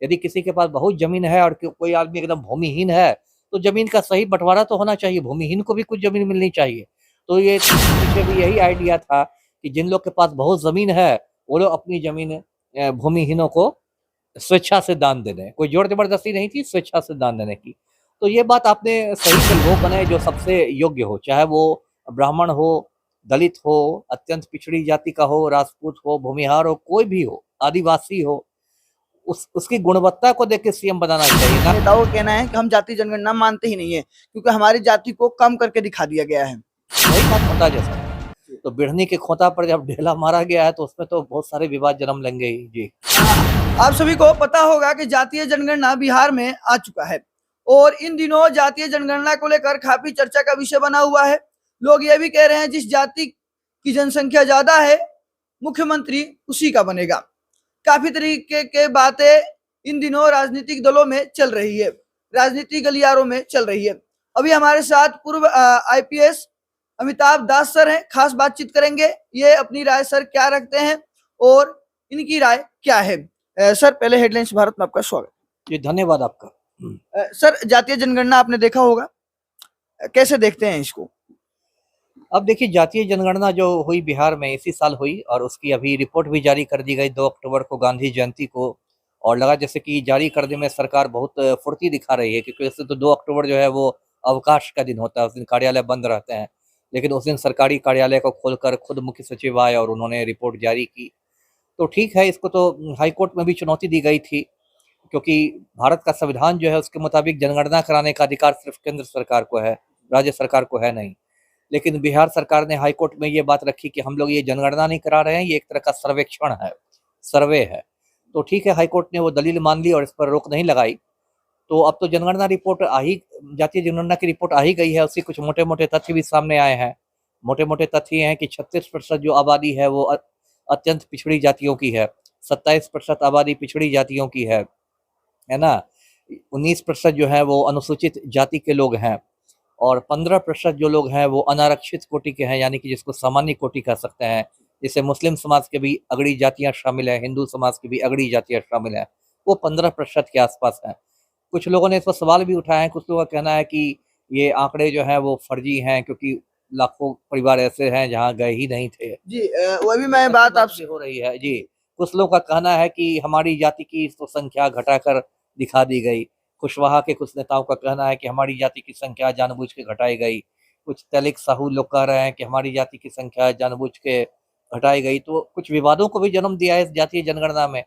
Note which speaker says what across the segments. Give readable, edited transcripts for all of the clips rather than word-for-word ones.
Speaker 1: यदि किसी के पास बहुत जमीन है और कोई आदमी एकदम भूमिहीन है, तो जमीन का सही बंटवारा तो होना चाहिए, भूमिहीन को भी कुछ जमीन मिलनी चाहिए। तो ये पीछे भी यही आइडिया था कि जिन लोग के पास बहुत जमीन है, वो लोग अपनी जमीन भूमिहीनों को स्वेच्छा से दान दे दें। कोई जोर जबरदस्ती नहीं थी, स्वेच्छा से दान देने की। तो ये बात आपने सही से, वो बने जो सबसे योग्य हो, चाहे वो ब्राह्मण हो, दलित हो, अत्यंत पिछड़ी जाति का हो, राजपूत हो, भूमिहार हो, कोई भी हो, आदिवासी हो, उसकी गुणवत्ता को देख के सीएम बनाना चाहिए ना।
Speaker 2: नेताओं का कहना है कि हम जाति जनगणना मानते ही नहीं है क्योंकि हमारी जाति को कम करके दिखा दिया गया है।
Speaker 1: वही बात खोता जैसा। तो बिढ़नी के खोता पर जब ढेला मारा गया है तो उसमें तो बहुत सारे विवाद जन्म लेंगे ही जी।
Speaker 2: आप सभी को पता होगा कि जातीय जनगणना बिहार में आ चुका है और इन दिनों जातीय जनगणना को लेकर काफी चर्चा का विषय बना हुआ है। लोग ये भी कह रहे हैं जिस जाति की जनसंख्या ज्यादा है मुख्यमंत्री उसी का बनेगा। काफी तरीके के बातें इन दिनों राजनीतिक दलों में चल रही है, राजनीतिक गलियारों में चल रही है। अभी हमारे साथ पूर्व आईपीएस अमिताभ दास सर हैं, खास बातचीत करेंगे। ये अपनी राय सर क्या रखते हैं और इनकी राय क्या है। सर पहले हेडलाइंस भारत में आपका स्वागत।
Speaker 1: जी धन्यवाद आपका।
Speaker 2: सर जातीय जनगणना आपने देखा होगा, कैसे देखते हैं इसको?
Speaker 1: अब देखिए, जातीय जनगणना जो हुई बिहार में इसी साल हुई और उसकी अभी रिपोर्ट भी जारी कर दी गई 2 अक्टूबर को, गांधी जयंती को। और लगा जैसे कि जारी करने में सरकार बहुत फुर्ती दिखा रही है, क्योंकि वैसे तो 2 अक्टूबर जो है वो अवकाश का दिन होता है, उस दिन कार्यालय बंद रहते हैं। लेकिन उस दिन सरकारी कार्यालय को खोलकर खुद मुख्य सचिव आए और उन्होंने रिपोर्ट जारी की। तो ठीक है, इसको तो हाईकोर्ट में भी चुनौती दी गई थी, क्योंकि भारत का संविधान जो है उसके मुताबिक जनगणना कराने का अधिकार सिर्फ केंद्र सरकार को है, राज्य सरकार को है नहीं। लेकिन बिहार सरकार ने हाईकोर्ट में ये बात रखी कि हम लोग ये जनगणना नहीं करा रहे हैं, ये एक तरह का सर्वेक्षण है, सर्वे है। तो ठीक है, हाईकोर्ट ने वो दलील मान ली और इस पर रोक नहीं लगाई। तो अब तो जनगणना रिपोर्ट जातीय जनगणना की रिपोर्ट आ ही गई है। उसकी कुछ मोटे मोटे तथ्य भी सामने आए हैं। मोटे मोटे तथ्य हैं कि 36% जो आबादी है वो अत्यंत पिछड़ी जातियों की है, 27% आबादी पिछड़ी जातियों की है ना, 19% जो है वो अनुसूचित जाति के लोग हैं, और 15% जो लोग हैं वो अनारक्षित कोटि के हैं, यानी कि जिसको सामान्य कोटि कह सकते हैं। जिससे मुस्लिम समाज के भी अगड़ी जातियां शामिल है, हिंदू समाज की भी अगड़ी जातियां शामिल है, वो 15% के आसपास है। कुछ लोगों ने इस पर सवाल भी उठाए हैं। कुछ लोगों का कहना है कि ये आंकड़े जो हैं वो फर्जी हैं, क्योंकि लाखों परिवार ऐसे हैं जहां गए ही नहीं थे
Speaker 2: जी वो भी मैं बात आपसे
Speaker 1: हो रही है जी। कुछ लोगों का कहना है कि हमारी जाति की तो संख्या घटाकर दिखा दी गई। कुशवाहा के कुछ नेताओं का कहना है कि हमारी जाति की संख्या जानबूझ के घटाई गई। कुछ तलिक साहू लोग कह रहे हैं कि हमारी जाति की संख्या जानबूझ के घटाई गई। तो कुछ विवादों को भी जन्म दिया है इस जातीय जनगणना में।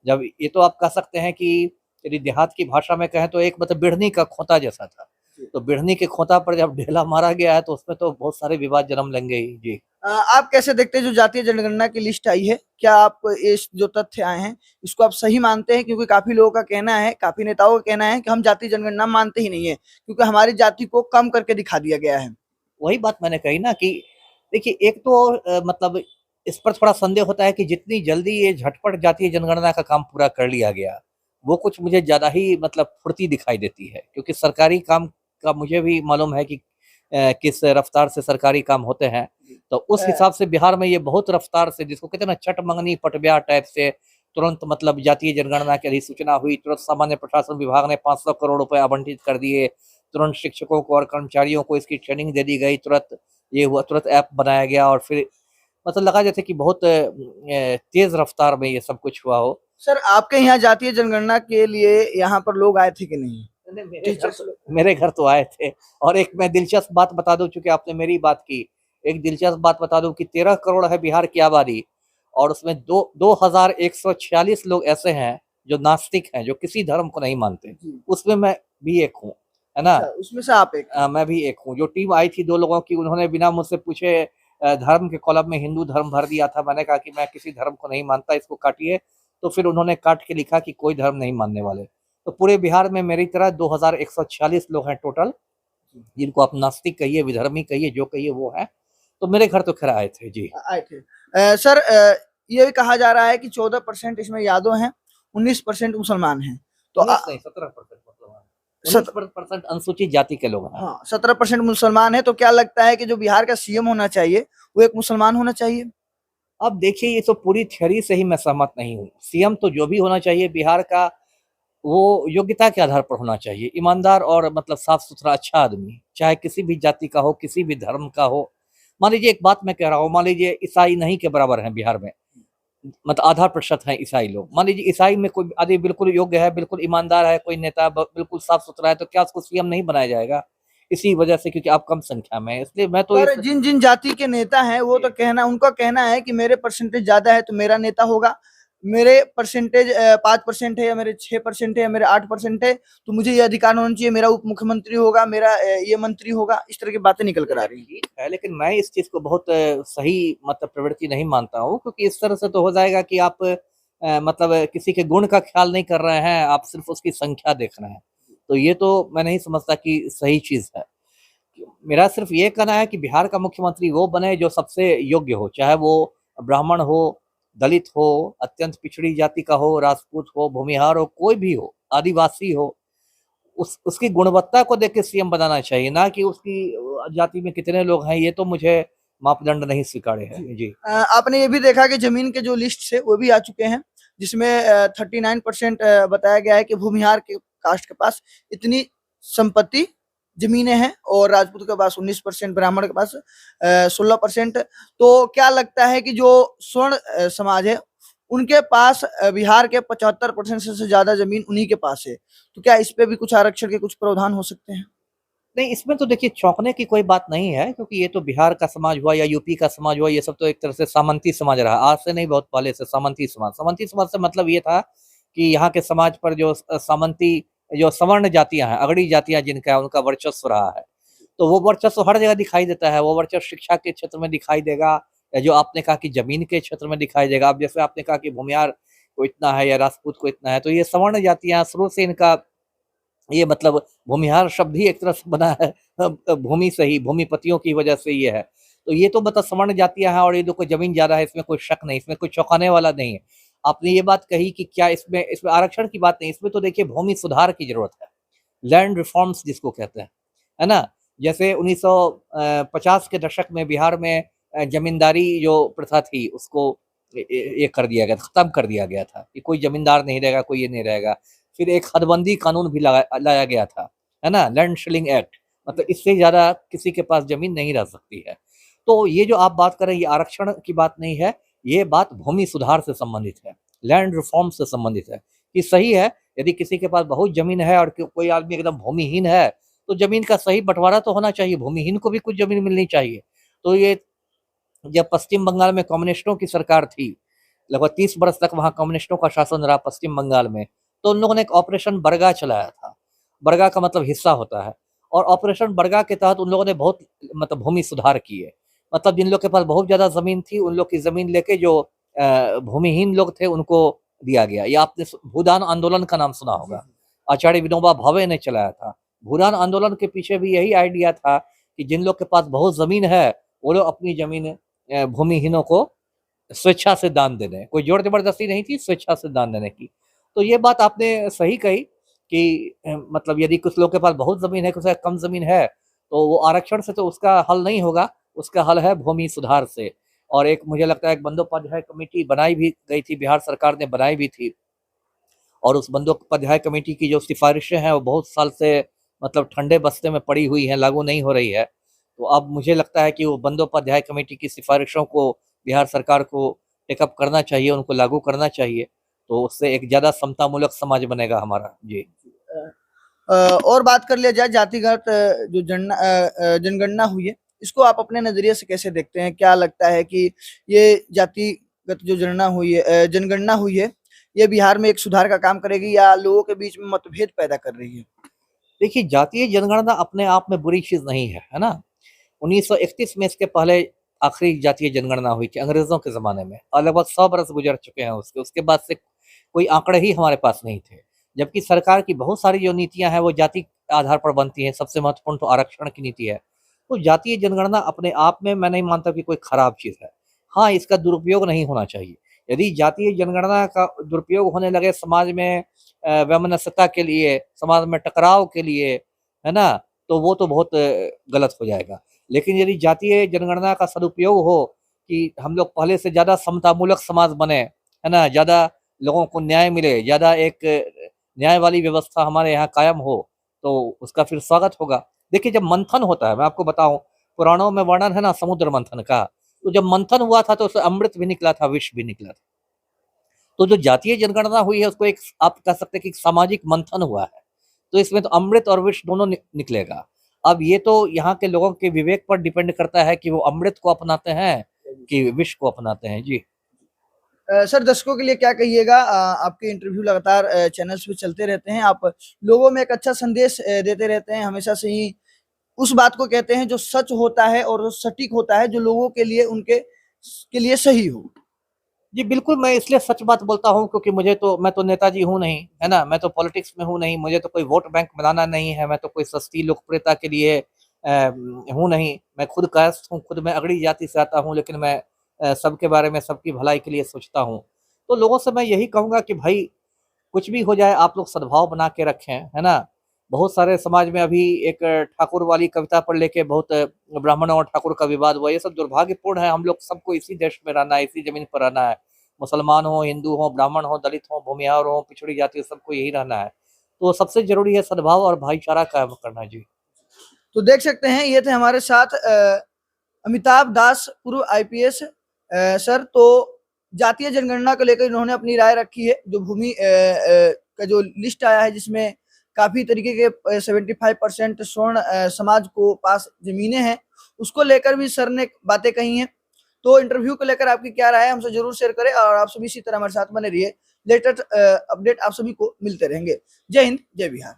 Speaker 1: जब ये तो आप कह सकते हैं कि यदि देहात की भाषा में कहें तो एक मतलब बिढ़नी का खोता जैसा था। तो बिढ़नी के खोता पर जब ढेला मारा गया है तो उसमें तो बहुत सारे विवाद जन्म लेंगे ही जी।
Speaker 2: आप कैसे देखते हैं जो जातीय जनगणना की लिस्ट आई है, क्या आप इस जो तथ्य आए हैं इसको आप सही मानते हैं? क्योंकि काफी लोगों का कहना है, काफी नेताओं का कहना है कि हम जातीय जनगणना मानते ही नहीं है क्योंकि हमारी जाति को कम करके दिखा दिया गया है।
Speaker 1: वही बात मैंने कही ना कि देखिए, एक तो मतलब इस पर थोड़ा संदेह होता है कि जितनी जल्दी ये झटपट जातीय जनगणना का काम पूरा कर लिया गया, वो कुछ मुझे ज्यादा ही मतलब फुर्ती दिखाई देती है। क्योंकि सरकारी काम का मुझे भी मालूम है कि किस रफ्तार से सरकारी काम होते हैं। तो उस हिसाब से बिहार में ये बहुत रफ्तार से, जिसको कहते हैं ना चट मंगनी पटब्याह टाइप से, तुरंत मतलब जातीय जनगणना की अधिसूचना हुई, तुरंत सामान्य प्रशासन विभाग ने 500 करोड़ रुपए आवंटित कर दिए, तुरंत शिक्षकों को और कर्मचारियों को इसकी ट्रेनिंग दे दी गई, तुरंत ये हुआ, तुरंत ऐप बनाया गया और फिर मतलब लगा जैसे कि बहुत तेज रफ्तार में ये सब कुछ हुआ हो।
Speaker 2: सर आपके यहाँ जातीय जनगणना के लिए यहाँ पर लोग आए थे कि नहीं?
Speaker 1: मेरे घर तो आए थे। और एक मैं दिलचस्प बात बता दूं, चूंकि आपने मेरी बात की, एक दिलचस्प बात बता दूं कि 13 करोड़ है बिहार की आबादी, और उसमें 2146 लोग ऐसे हैं जो नास्तिक हैं, जो किसी धर्म को नहीं मानते। उसमें मैं भी एक हूँ, है ना।
Speaker 2: उसमें से आप एक?
Speaker 1: मैं भी एक हूँ। जो टीम आई थी 2 लोगों की, उन्होंने बिना मुझसे पूछे धर्म के कॉलम में हिंदू धर्म भर दिया था। मैंने कहा कि मैं किसी धर्म को नहीं मानता, इसको काटिए। तो फिर उन्होंने काट के लिखा कि कोई धर्म नहीं मानने वाले। तो पूरे बिहार में मेरी तरह 2146 लोग हैं टोटल, जिनको आप नास्तिक कहिए, विधर्मी कहिए, जो कहिए वो है। तो मेरे घर तो खैर आए थे जी।
Speaker 2: आए थे। सर ये भी कहा जा रहा है कि 14% इसमें यादव हैं, 19% मुसलमान हैं। तो
Speaker 1: 17% मुसलमान, 17% अनुसूचित जाति के लोग हैं।
Speaker 2: हाँ 17% मुसलमान है। तो क्या लगता है कि जो बिहार का सीएम होना चाहिए वो एक मुसलमान होना चाहिए?
Speaker 1: अब देखिए, ये तो पूरी थ्योरी से ही मैं सहमत नहीं हूँ। सीएम तो जो भी होना चाहिए बिहार का, वो योग्यता के आधार पर होना चाहिए, ईमानदार और मतलब साफ-सुथरा अच्छा आदमी, चाहे किसी भी जाति का हो, किसी भी धर्म का हो। मान लीजिए एक बात मैं कह रहा हूँ, मान लीजिए ईसाई नहीं के बराबर हैं बिहार में, मतलब आधा प्रतिशत हैं ईसाई लोग। मान लीजिए ईसाई में कोई आदमी बिल्कुल योग्य है, बिल्कुल ईमानदार है, कोई नेता बिल्कुल साफ-सुथरा है, तो क्या उसको सीएम नहीं बनाया जाएगा? इसी वजह से क्योंकि आप कम संख्या में हैं, इसलिए मैं तो
Speaker 2: पर
Speaker 1: इस
Speaker 2: जिन जिन जाति के नेता हैं वो तो कहना उनका कहना है कि मेरे परसेंटेज ज्यादा है तो मेरा नेता होगा, मेरे परसेंटेज 5% है या मेरे 6% है या मेरे 8% है तो मुझे ये अधिकार होना चाहिए, मेरा उप मुख्यमंत्री होगा, मेरा ये मंत्री होगा, इस तरह की बातें निकल कर आ रही हैं।
Speaker 1: ठीक है, लेकिन मैं इस चीज़ को बहुत सही मतलब प्रवृत्ति नहीं मानता हूँ, क्योंकि इस तरह से तो हो जाएगा कि आप मतलब किसी के गुण का ख्याल नहीं कर रहे हैं, आप सिर्फ़ उसकी संख्या देख रहे हैं। तो ये तो मैं नहीं समझता कि सही चीज़ है। मेरा सिर्फ़ ये कहना है कि बिहार का मुख्यमंत्री वो बने जो सबसे योग्य हो, चाहे वो ब्राह्मण हो, दलित हो, अत्यंत पिछड़ी जाति का हो, राजपूत हो, भूमिहार हो, कोई भी हो, आदिवासी हो। उसकी गुणवत्ता को देख के सीएम बनाना चाहिए, ना कि उसकी जाति में कितने लोग हैं, ये तो मुझे मापदंड नहीं स्वीकार्य है। जी।
Speaker 2: आपने ये भी देखा कि जमीन के जो लिस्ट है वो भी आ चुके हैं, जिसमें 39% बताया गया है कि भूमिहार के कास्ट के पास इतनी संपत्ति जमीनें हैं और राजपूत के पास 19%, ब्राह्मण के पास 16%। तो क्या लगता है कि जो स्वर्ण समाज है उनके पास बिहार के 75% से ज्यादा जमीन उन्हीं के पास है, तो क्या इस पे भी कुछ आरक्षण के कुछ प्रावधान हो सकते हैं?
Speaker 1: नहीं, इसमें तो देखिए चौंकने की कोई बात नहीं है, क्योंकि ये तो बिहार का समाज हुआ या यूपी का समाज हुआ, ये सब तो एक तरह से सामंती समाज रहा। आज से नहीं, बहुत पहले से सामंती समाज। सामंती समाज से मतलब ये था कि यहाँ के समाज पर जो सामंती जो सवर्ण जातियाँ हैं, अगड़ी जातियाँ जिनका है, उनका वर्चस्व रहा है। तो वो वर्चस्व हर जगह दिखाई देता है। वो वर्चस्व शिक्षा के क्षेत्र में दिखाई देगा, या जो आपने कहा कि ज़मीन के क्षेत्र में दिखाई देगा। अब जैसे आपने कहा कि भूमिहार को इतना है या राजपूत को इतना है, तो ये सवर्ण जातियाँ शुरू से इनका ये मतलब भूमिहार शब्द ही एक तरह से बना है भूमि से ही, भूमिपतियों की वजह से ये है। तो ये तो मतलब सवर्ण जातियाँ हैं और ये देखो ज़मीन ज़्यादा है, इसमें कोई शक नहीं, इसमें कोई चौंकाने वाला नहीं है। आपने ये बात कही कि क्या इसमें इसमें आरक्षण की बात नहीं, इसमें तो देखिए भूमि सुधार की ज़रूरत है। लैंड रिफॉर्म्स जिसको कहते हैं, है ना? जैसे 1950 के दशक में बिहार में ज़मींदारी जो प्रथा थी उसको ये कर दिया गया था, खत्म कर दिया गया था कि कोई ज़मींदार नहीं रहेगा, कोई ये नहीं रहेगा। फिर एक हदबंदी कानून भी लाया गया था, है ना? लैंड शीलिंग एक्ट, मतलब इससे ज़्यादा किसी के पास ज़मीन नहीं रह सकती है। तो ये जो आप बात कर रहे हैं, ये आरक्षण की बात नहीं है, ये बात भूमि सुधार से संबंधित है, लैंड रिफॉर्म से संबंधित है। कि सही है, यदि किसी के पास बहुत ज़मीन है और कोई आदमी एकदम भूमिहीन है, तो ज़मीन का सही बँटवारा तो होना चाहिए, भूमिहीन को भी कुछ ज़मीन मिलनी चाहिए। तो ये जब पश्चिम बंगाल में कम्युनिस्टों की सरकार थी, लगभग 30 वर्ष तक वहाँ कम्युनिस्टों का शासन रहा पश्चिम बंगाल में, तो उन लोगों ने एक ऑपरेशन बरगा चलाया था। बरगा का मतलब हिस्सा होता है, और ऑपरेशन बरगा के तहत उन लोगों ने बहुत मतलब भूमि सुधार किए। मतलब जिन लोग के पास बहुत ज़्यादा ज़मीन थी, उन लोग की ज़मीन लेके जो भूमिहीन लोग थे उनको दिया गया। या आपने भूदान आंदोलन का नाम सुना होगा, आचार्य विनोबा भावे ने चलाया था। भूदान आंदोलन के पीछे भी यही आइडिया था कि जिन लोग के पास बहुत ज़मीन है, वो लोग अपनी ज़मीन भूमिहीनों को स्वेच्छा से दान दे दें, कोई ज़ोर ज़बरदस्ती नहीं थी, स्वेच्छा से दान देने की। तो ये बात आपने सही कही कि मतलब यदि कुछ लोग के पास बहुत ज़मीन है, किसी के पास कम ज़मीन है, तो वो आरक्षण से तो उसका हल नहीं होगा, उसका हल है भूमि सुधार से। और एक मुझे लगता है एक बंदोपाध्याय कमेटी बनाई भी गई थी, बिहार सरकार ने बनाई भी थी, और उस बंदोपाध्याय कमेटी की जो सिफ़ारिशें हैं, वो बहुत साल से मतलब ठंडे बस्ते में पड़ी हुई हैं, लागू नहीं हो रही है। तो अब मुझे लगता है कि वो बंदोपाध्याय कमेटी की सिफ़ारिशों को बिहार सरकार को टेकअप करना चाहिए, उनको लागू करना चाहिए, तो उससे एक ज़्यादा समतामूलक समाज बनेगा हमारा। जी।
Speaker 2: और बात कर लिया जाए जातिगत जो जनगणना हुई है, इसको आप अपने नज़रिए से कैसे देखते हैं? क्या लगता है कि ये जातिगत जो जनगणना हुई है, ये बिहार में एक सुधार का काम करेगी या लोगों के बीच में मतभेद पैदा कर रही है?
Speaker 1: देखिए, जातीय जनगणना अपने आप में बुरी चीज़ नहीं है ना? 1931 में इसके पहले आखिरी जातीय जनगणना हुई थी अंग्रेज़ों के ज़माने में, और लगभग 100 बरस गुज़र चुके हैं उसके बाद से कोई आंकड़े ही हमारे पास नहीं थे। जबकि सरकार की बहुत सारी जो नीतियाँ हैं, वो जाति के आधार पर बनती हैं, सबसे महत्वपूर्ण तो आरक्षण की नीति है। तो जातीय जनगणना अपने आप में मैं नहीं मानता कि कोई खराब चीज़ है। हाँ, इसका दुरुपयोग नहीं होना चाहिए। यदि जातीय जनगणना का दुरुपयोग होने लगे समाज में वैमनस्यता के लिए, समाज में टकराव के लिए, है ना? तो वो तो बहुत गलत हो जाएगा। लेकिन यदि जातीय जनगणना का सदुपयोग हो कि हम लोग पहले से ज़्यादा समतामूलक समाज बने, है ना? ज़्यादा लोगों को न्याय मिले, ज़्यादा एक न्याय वाली व्यवस्था हमारे यहाँ कायम हो तो उसका फिर स्वागत होगा। देखिए जब मंथन होता है, मैं आपको बताऊं, पुराणों में वर्णन है ना समुद्र मंथन का, तो जब मंथन हुआ था तो उससे अमृत भी निकला था, विष भी निकला था। तो जो जातीय जनगणना हुई है उसको एक आप कह सकते हैं कि एक सामाजिक मंथन हुआ है, तो इसमें तो अमृत और विष दोनों निकलेगा। अब ये तो यहाँ के लोगों के विवेक पर डिपेंड करता है कि वो अमृत को अपनाते हैं कि विष को अपनाते हैं। जी
Speaker 2: सर दर्शकों के लिए क्या कहिएगा? आपके इंटरव्यू लगातार चैनल्स पे चलते रहते हैं, आप लोगों में एक अच्छा संदेश देते रहते हैं, हमेशा से ही उस बात को कहते हैं जो सच होता है और जो सटीक होता है, जो लोगों के लिए उनके के लिए सही हो।
Speaker 1: जी बिल्कुल, मैं इसलिए सच बात बोलता हूँ क्योंकि मैं तो नेताजी हूँ नहीं, है ना? मैं तो पॉलिटिक्स में हूँ नहीं, मुझे तो कोई वोट बैंक बनाना नहीं है, मैं तो कोई सस्ती लोकप्रियता के लिए हूँ नहीं। मैं खुद कायस्थ हूँ, खुद मैं अगड़ी जाति से आता हूँ, लेकिन मैं सबके बारे में, सबकी भलाई के लिए सोचता हूँ। तो लोगों से मैं यही कहूँगा कि भाई कुछ भी हो जाए आप लोग सद्भाव बना के रखें, है ना? बहुत सारे समाज में अभी एक ठाकुर वाली कविता पर लेके बहुत ब्राह्मणों और ठाकुर का विवाद हुआ, ये सब दुर्भाग्यपूर्ण है। हम लोग सबको इसी देश में रहना है, इसी जमीन पर रहना है। मुसलमान हो, हिंदू हो, ब्राह्मण हो, दलित हो, भूमिहार हो, पिछड़ी जाति हो, सबको यही रहना है। तो सबसे जरूरी है सद्भाव और भाईचारा कायम करना। जी
Speaker 2: तो देख सकते हैं ये थे हमारे साथ अमिताभ दास, पूर्व आईपीएस सर। तो जातीय जनगणना को लेकर इन्होंने अपनी राय रखी है। जो भूमि का जो लिस्ट आया है जिसमें काफी तरीके के 75% स्वर्ण समाज को पास जमीनें हैं, उसको लेकर भी सर ने बातें कही हैं। तो इंटरव्यू को लेकर आपकी क्या राय है, हमसे जरूर शेयर करें और आप सभी इसी तरह हमारे साथ बने रहिए। लेटेस्ट अपडेट आप सभी को मिलते रहेंगे। जय हिंद, जय बिहार।